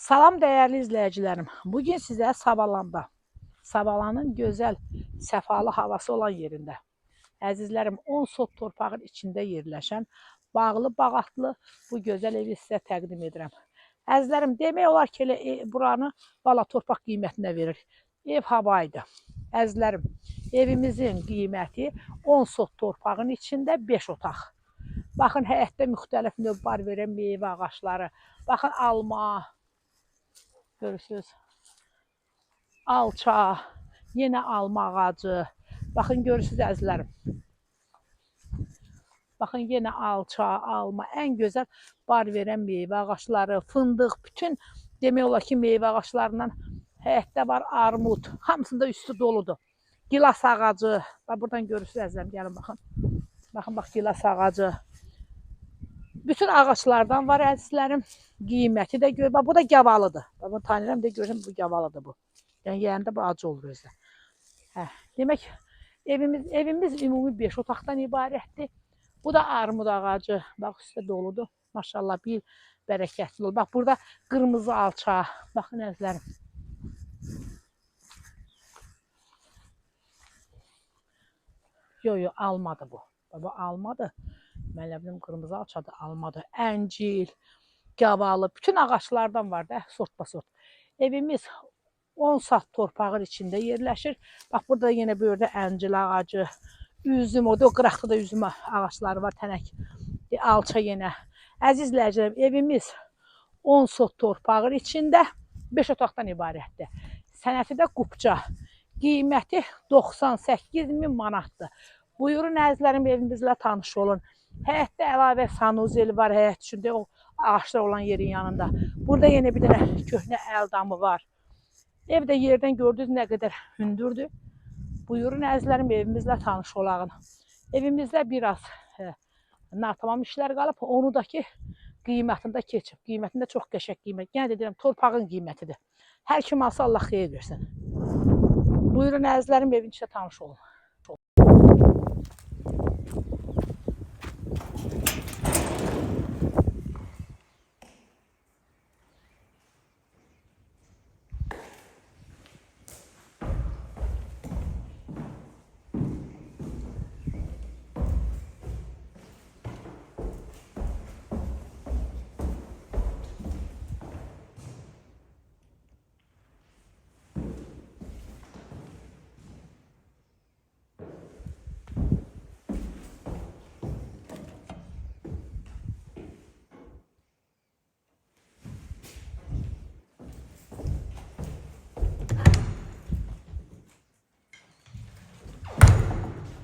Salam dəyərli izləyicilərim. Bugün sizə Savalanın gözəl, səfalı havası olan yerində, əzizlərim, 10 sot torpağın içində yerləşən bağlı, bağatlı bu gözəl evi sizə təqdim edirəm. Əzizlərim, demək olar ki, buranı bala torpaq qiymətinə verir. Ev havaydı. Əzizlərim, evimizin qiyməti 10 sot torpağın içində 5 otaq. Baxın, həyətdə müxtəlif növ bar verən meyvə ağaçları. Baxın, alma, görürsünüz, alça, yenə alma ağacı. Baxın, görürsünüz əzizlərim. Baxın, yenə alça, alma, ən gözəl bar verən meyvə ağaçları, fındıq, bütün demək olar ki, meyvə ağaçlarından həyətdə var, armud, hamısında üstü doludur. Gilas ağacı, buradan görürsünüz əzizlərim, gəlin baxın. Baxın, bax, gilas ağacı. Bütün ağaçlardan var əzizlərim. Qiyməti də gör. Bu da gavalıdır. Bunu tanıyıram da görürəm, bu gavalıdır bu. Yəni yeyəndə bu acı olur özdə. Demək, evimiz ümumi 5 otaqdan ibarətdir. Bu da armud ağacı. Bax, üstə doludur. Maşallah, bir bərəkətli olur. Bax, burada qırmızı alça. Baxın əzizlərim. Yox, almadı bu. Bu almadı. Mən bilim, qırmızı alçadır, almadır. Əncil, gavalı, bütün ağaçlardan var da, sort-basort. Evimiz 10 sot torpağın içində yerləşir. Bax, burada yenə böyrdə əncil ağacı, üzüm, o qıraqda da üzüm ağaçları var, tənək, alça yenə. Əziz izləyicilərim, evimiz 10 sot torpağın içində 5 otaqdan ibarətdir. Sənəti də qupça. Qiyməti 98.000 manatdır. Buyurun əzizlərim, evimizlə tanış olun. Həyətdə əlavə sanuzel var, həyət üçündə o ağaçlar olan yerin yanında. Burada yenə bir dənə köhnə əl damı var. Ev də yerdən gördünüz nə qədər hündürdür. Buyurun əzizlərim, evimizlə tanış olağın. Evimizdə biraz natamam işlər qalıb, onu da ki qiymətində keçib. Qiymətində çox qəşəng qiymət. Yenə də deyirəm, torpağın qiymətidir. Hər kim alsa Allah xeyir versin. Buyurun əzizlərim, evin içində tanış olun.